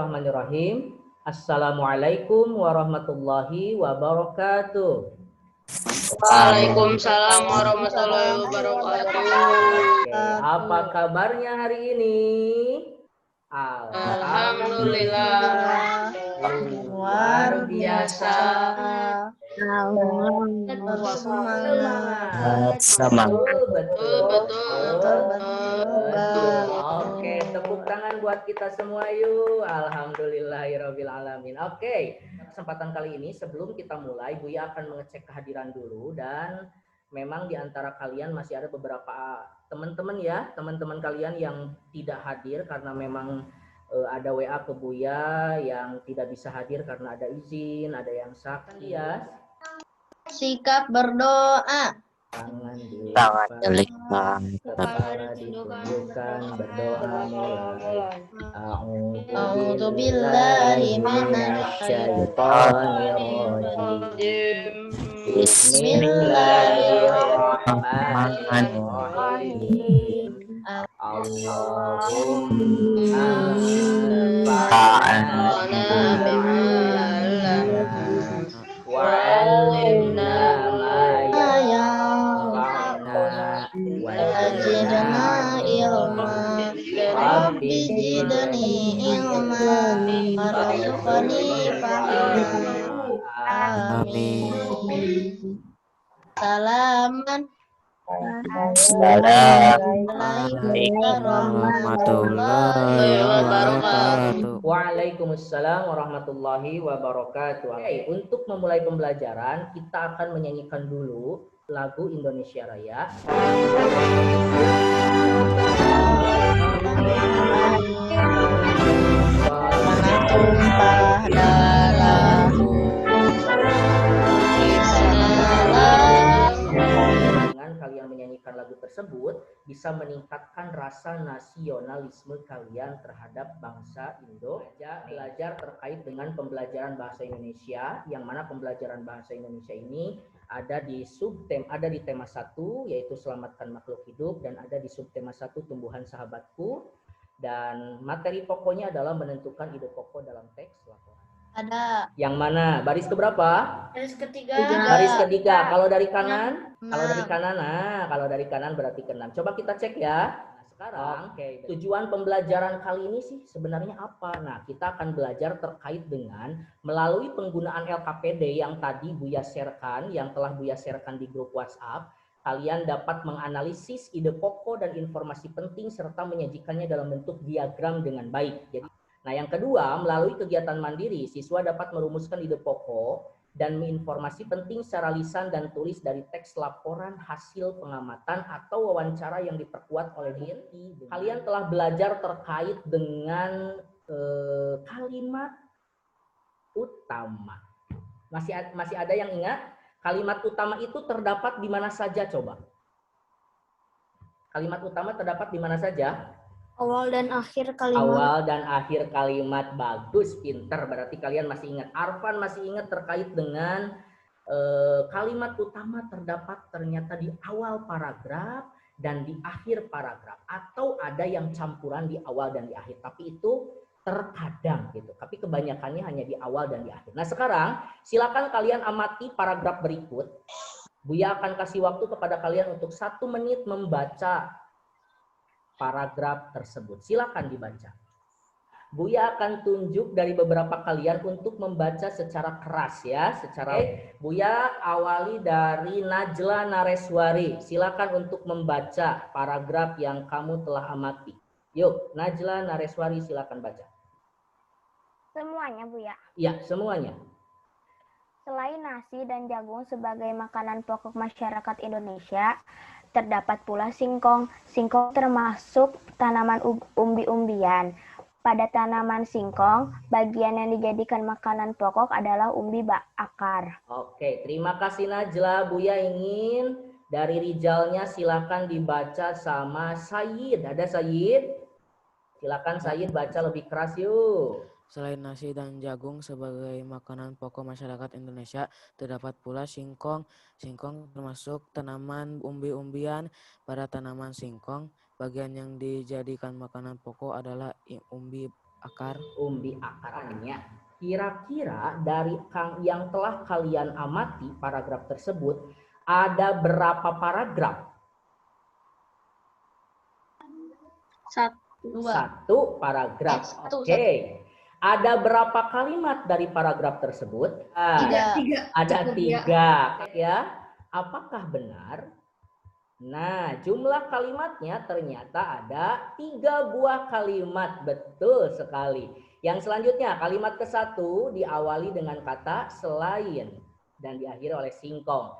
Bismillahirrahmanirrahim. Assalamualaikum warahmatullahi wabarakatuh. Waalaikumsalam warahmatullahi wabarakatuh. Oke, apa kabarnya hari ini? Alhamdulillah. Luar biasa. Betul. Oke, tepuk tangan buat kita semua yuk. Alhamdulillahirrabbilalamin. Oke, kesempatan kali ini sebelum kita mulai, Buya akan mengecek kehadiran dulu. Dan memang di antara kalian masih ada beberapa teman-teman ya, teman-teman kalian yang tidak hadir karena memang ada WA ke Buya yang tidak bisa hadir karena ada izin, ada yang sakit ya. Sikap berdoa. Tangan Kepala ditunjukkan, berdoa mulai. A'udzubillahi minasyaitonir rajim. Bismillahirrahmanirrahim. Allahumma wa'allimna ma yanfa'una wazidna ilma Rabbi zidni ilman warzuqni fahma. Amin. Salaman. Assalamualaikum warahmatullahi wabarakatuh. Waalaikumsalam warahmatullahi wabarakatuh. Oke, untuk memulai pembelajaran kita akan menyanyikan dulu lagu Indonesia Raya. Tumpah darahmu dengan kalian menyanyikan lagu tersebut bisa meningkatkan rasa nasionalisme kalian terhadap bangsa Indonesia. Belajar terkait dengan pembelajaran bahasa Indonesia, yang mana pembelajaran bahasa Indonesia ini ada di tema 1 yaitu selamatkan makhluk hidup, dan ada di subtema 1 tumbuhan sahabatku, dan materi pokoknya adalah menentukan ide pokok dalam teks laporan. Ada. Yang mana? Baris keberapa? Baris ketiga. Baris ketiga. Kalau dari kanan? Kalau dari kanan, kalau dari kanan berarti ke-6. Coba kita cek ya. Nah, sekarang tujuan pembelajaran kali ini sih sebenarnya apa? Nah, kita akan belajar terkait dengan melalui penggunaan LKPD yang tadi Buya sharekan, yang telah Buya sharekan di grup WhatsApp. Kalian dapat menganalisis ide pokok dan informasi penting serta menyajikannya dalam bentuk diagram dengan baik. Jadi, nah, yang kedua, melalui kegiatan mandiri, siswa dapat merumuskan ide pokok dan informasi penting secara lisan dan tulis dari teks laporan hasil pengamatan atau wawancara yang diperkuat oleh DNI. Kalian telah belajar terkait dengan kalimat utama. Masih ada yang ingat? Kalimat utama itu terdapat di mana saja coba? Kalimat utama terdapat di mana saja? Awal dan akhir kalimat. Awal dan akhir kalimat. Bagus, pinter. Berarti kalian masih ingat. Arfan masih ingat terkait dengan kalimat utama terdapat ternyata di awal paragraf dan di akhir paragraf. Atau ada yang campuran di awal dan di akhir. Tapi itu terkadang gitu. Tapi kebanyakannya hanya di awal dan di akhir. Nah, sekarang silakan kalian amati paragraf berikut. Buya akan kasih waktu kepada kalian untuk 1 menit membaca paragraf tersebut. Silakan dibaca. Buya akan tunjuk dari beberapa kalian untuk membaca secara keras ya, Buya awali dari Najla Nareswari. Silakan untuk membaca paragraf yang kamu telah amati. Yuk, Najla Nareswari silakan baca. Semuanya, Buya. Iya, semuanya. Selain nasi dan jagung sebagai makanan pokok masyarakat Indonesia, terdapat pula singkong. Singkong termasuk tanaman umbi-umbian. Pada tanaman singkong, bagian yang dijadikan makanan pokok adalah umbi akar. Oke, terima kasih Najla. Buya ingin dari Rijalnya silakan dibaca sama Sayyid. Ada Sayyid? Silakan Sayyid baca lebih keras yuk. Selain nasi dan jagung sebagai makanan pokok masyarakat Indonesia, terdapat pula singkong. Singkong termasuk tanaman umbi-umbian. Pada tanaman singkong, bagian yang dijadikan makanan pokok adalah umbi akar. Umbi akarnya. Kira-kira dari yang telah kalian amati paragraf tersebut, ada berapa paragraf? Satu paragraf. Oke. Ada berapa kalimat dari paragraf tersebut? Ada tiga. Ya. Apakah benar? Nah, jumlah kalimatnya ternyata ada 3 buah kalimat. Betul sekali. Yang selanjutnya, kalimat ke-1 diawali dengan kata selain dan diakhiri oleh singkong.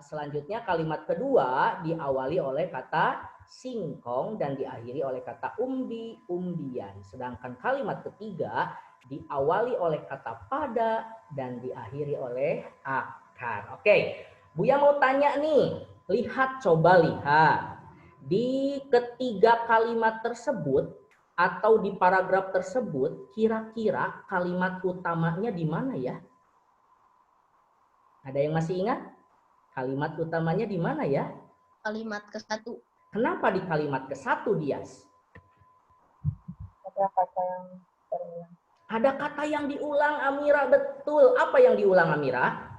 Selanjutnya, kalimat kedua diawali oleh kata singkong dan diakhiri oleh kata umbi-umbian. Sedangkan kalimat ketiga diawali oleh kata pada dan diakhiri oleh akar. Oke, Buya mau tanya nih, coba lihat. Di ketiga kalimat tersebut atau di paragraf tersebut, kira-kira kalimat utamanya di mana ya? Ada yang masih ingat? Kalimat utamanya di mana ya? Kalimat ke-1. Kenapa di kalimat ke-1, Dias? Ada kata yang berulang. Ada kata yang diulang, Amira. Betul. Apa yang diulang, Amira?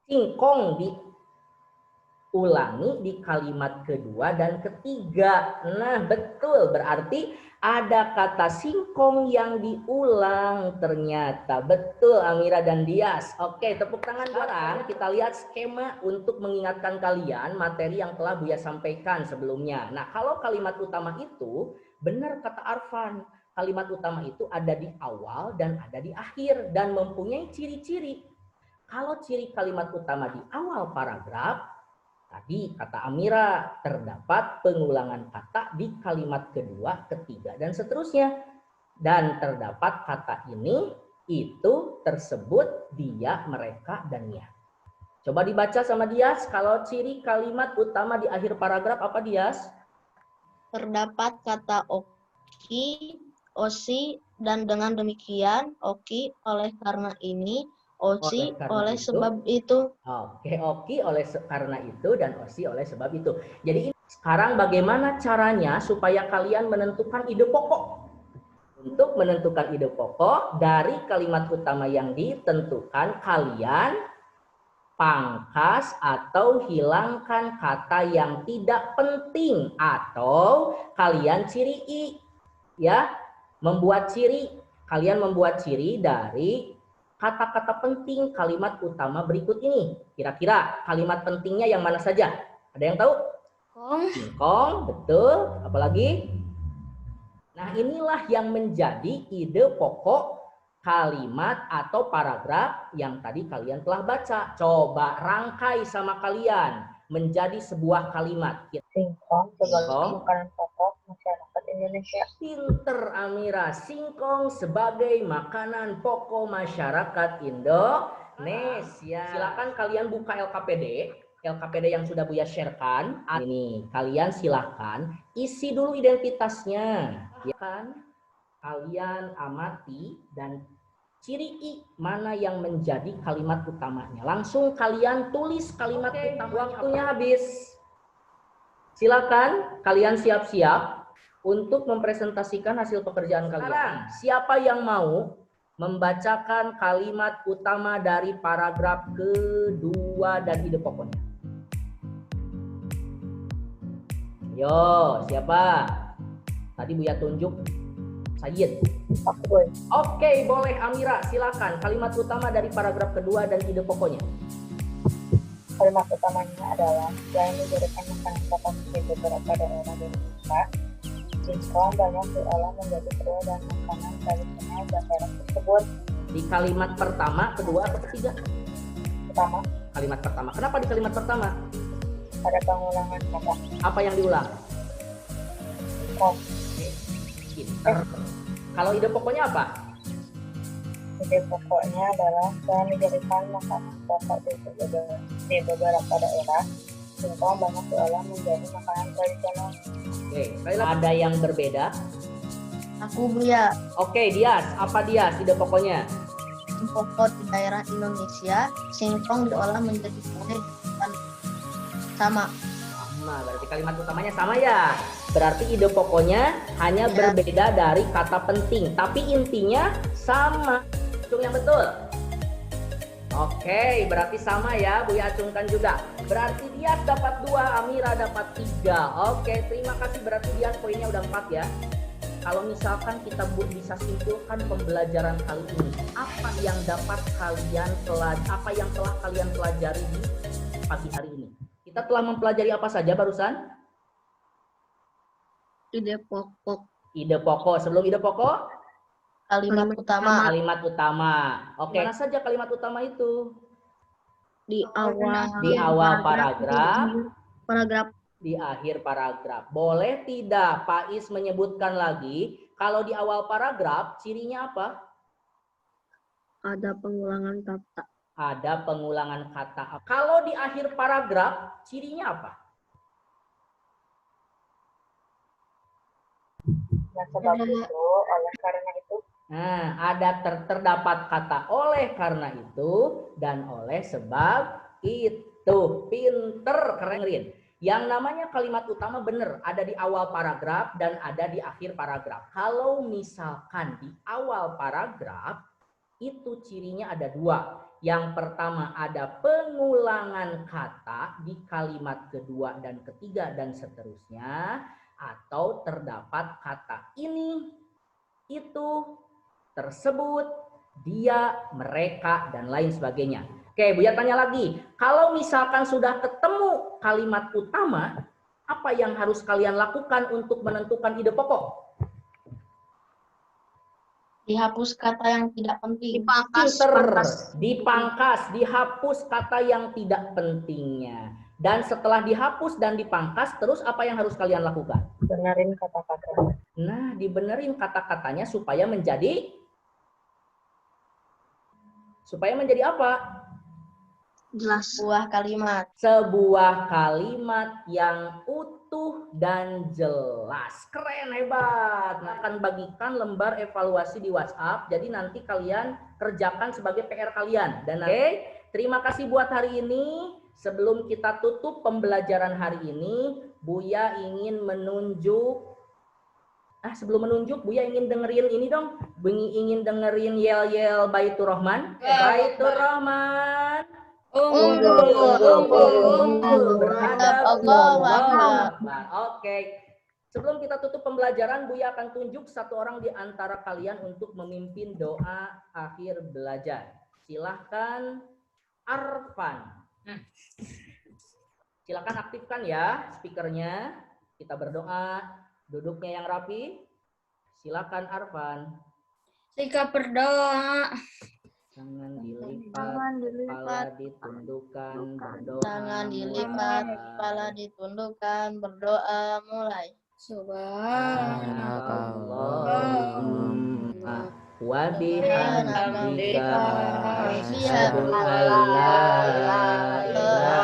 Singkong diulangi di kalimat kedua dan ketiga. Nah, betul. Berarti ada kata singkong yang diulang ternyata. Betul, Amira dan Dias. Oke, tepuk tangan. Sekarang kita lihat skema untuk mengingatkan kalian materi yang telah Buya sampaikan sebelumnya. Nah, kalau kalimat utama itu, benar kata Arfan. Kalimat utama itu ada di awal dan ada di akhir dan mempunyai ciri-ciri. Kalau ciri kalimat utama di awal paragraf, tadi kata Amira, terdapat pengulangan kata di kalimat kedua, ketiga, dan seterusnya. Dan terdapat kata ini, itu, tersebut, dia, mereka, dan ya. Coba dibaca sama Dias, kalau ciri kalimat utama di akhir paragraf apa, Dias? Terdapat kata oki, osi, dan dengan demikian oki oleh karena ini, osi oleh sebab itu. Oke, oki oleh karena itu dan osi oleh sebab itu. Jadi sekarang bagaimana caranya supaya kalian menentukan ide pokok? Untuk menentukan ide pokok dari kalimat utama yang ditentukan, kalian pangkas atau hilangkan kata yang tidak penting atau kalian cirii. Ya, membuat ciri. Kalian membuat ciri dari kata-kata penting kalimat utama berikut ini. Kira-kira kalimat pentingnya yang mana saja? Ada yang tahu? Singkong, betul. Apalagi? Nah, inilah yang menjadi ide pokok kalimat atau paragraf yang tadi kalian telah baca. Coba rangkai sama kalian menjadi sebuah kalimat. Singkong sebagai makanan pokok masyarakat Indonesia. Pinter, Amira. Singkong sebagai makanan pokok masyarakat Indonesia. Silakan kalian buka LKPD yang sudah Buya sharekan. Ini kalian silakan isi dulu identitasnya. Ya kan? Kalian amati dan ciri mana yang menjadi kalimat utamanya. Langsung kalian tulis kalimat utama. Waktunya habis. Silakan kalian siap-siap untuk mempresentasikan hasil pekerjaan kalian. Sekarang, siapa yang mau membacakan kalimat utama dari paragraf kedua dan ide pokoknya? Yo, siapa? Tadi Buya tunjuk Sayyid. Oke, boleh Amira, silakan. Kalimat utama dari paragraf kedua dan ide pokoknya. Kalimat utamanya adalah selain dijadikan makanan pokok di beberapa daerah di Indonesia, singkong banyak diolah menjadi kue dan makanan tradisional daerah tersebut. Di kalimat pertama, kedua, atau ketiga? Pertama. Kalimat pertama. Kenapa di kalimat pertama? Ada pengulangan kata. Apa yang diulang? Singkong. Pinter. Kalau ide pokoknya apa? Ide pokoknya adalah selain dijadikan makanan pokok di beberapa daerah, singkong banyak diolah menjadi makanan tradisional. Oke, ada yang berbeda? Aku Buya. Oke, Dias. Apa Dias ide pokoknya? Pokok di daerah Indonesia, singkong diolah menjadi kue dan sama. Berarti kalimat utamanya sama ya. Berarti ide pokoknya hanya berbeda dari kata penting, tapi intinya sama. Hitung yang betul. Oke, berarti sama ya, Buya acungkan juga. Berarti Dias dapat 2, Amira dapat 3. Oke, terima kasih. Berarti Dias poinnya udah 4 ya. Kalau misalkan kita bisa simpulkan pembelajaran kali ini, apa yang telah kalian pelajari di pagi hari ini? Kita telah mempelajari apa saja barusan? Ide pokok. Ide pokok. Sebelum ide pokok? Kalimat utama. Kalimat utama. Oke, mana saja kalimat utama itu? Di awal. Di awal paragraf. Paragraf. Di akhir paragraf. Boleh tidak Pak Is menyebutkan lagi, kalau di awal paragraf cirinya apa? Ada pengulangan kata. Ada pengulangan kata. Kalau di akhir paragraf cirinya apa? Sebab itu, oleh karena itu. Nah, ada terdapat kata oleh karena itu dan oleh sebab itu. Pinter, keren. Yang namanya kalimat utama benar ada di awal paragraf dan ada di akhir paragraf. Kalau misalkan di awal paragraf itu cirinya ada 2. Yang pertama ada pengulangan kata di kalimat kedua dan ketiga dan seterusnya, atau terdapat kata ini, itu, tersebut, dia, mereka, dan lain sebagainya. Oke, Buya tanya lagi. Kalau misalkan sudah ketemu kalimat utama, apa yang harus kalian lakukan untuk menentukan ide pokok? Dihapus kata yang tidak penting. Dipangkas, dihapus kata yang tidak pentingnya. Dan setelah dihapus dan dipangkas, terus apa yang harus kalian lakukan? Benerin kata-kata. Nah, dibenerin kata-katanya supaya menjadi apa? Jelas. Sebuah kalimat. Sebuah kalimat yang utuh dan jelas. Keren, hebat. Nah, akan bagikan lembar evaluasi di WhatsApp. Jadi nanti kalian kerjakan sebagai PR kalian. Dan terima kasih buat hari ini. Sebelum kita tutup pembelajaran hari ini, Buya ingin menunjuk. Sebelum menunjuk, Buya ingin dengerin ini dong. Buya ingin dengerin yel-yel Baitur Rahman. Baitur Rahman. Unggul. Beradab Allahu Akbar. Oke. Sebelum kita tutup pembelajaran, Buya akan tunjuk satu orang di antara kalian untuk memimpin doa akhir belajar. Silahkan Arfan. Silakan aktifkan ya speakernya. Kita berdoa, duduknya yang rapi. Silakan Arfan. Sikap berdoa. Tangan dilipat, kepala ditundukkan, berdoa. Tangan dilipat, kepala ditundukkan, berdoa mulai. Subhanallahumma wa bihamdika asyhadu an la ilaha illa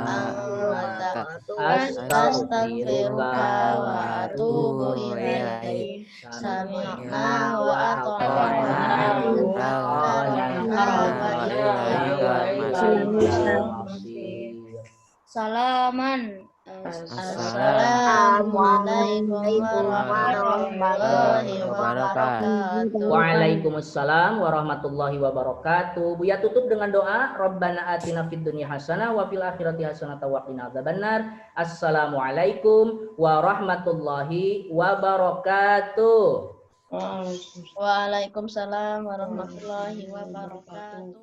anta astaghfiruka wa atubu ilaik. Sami'na wa ata'na Salaman. Assalamualaikum warahmatullahi wabarakatuh. Waalaikumsalam warahmatullahi wabarakatuh. Buya tutup dengan doa. Rabbana atina fid dunya hasanah wa fil akhirati hasanah wa qina adzabannar. Assalamualaikum warahmatullahi wabarakatuh. Waalaikumsalam warahmatullahi wabarakatuh.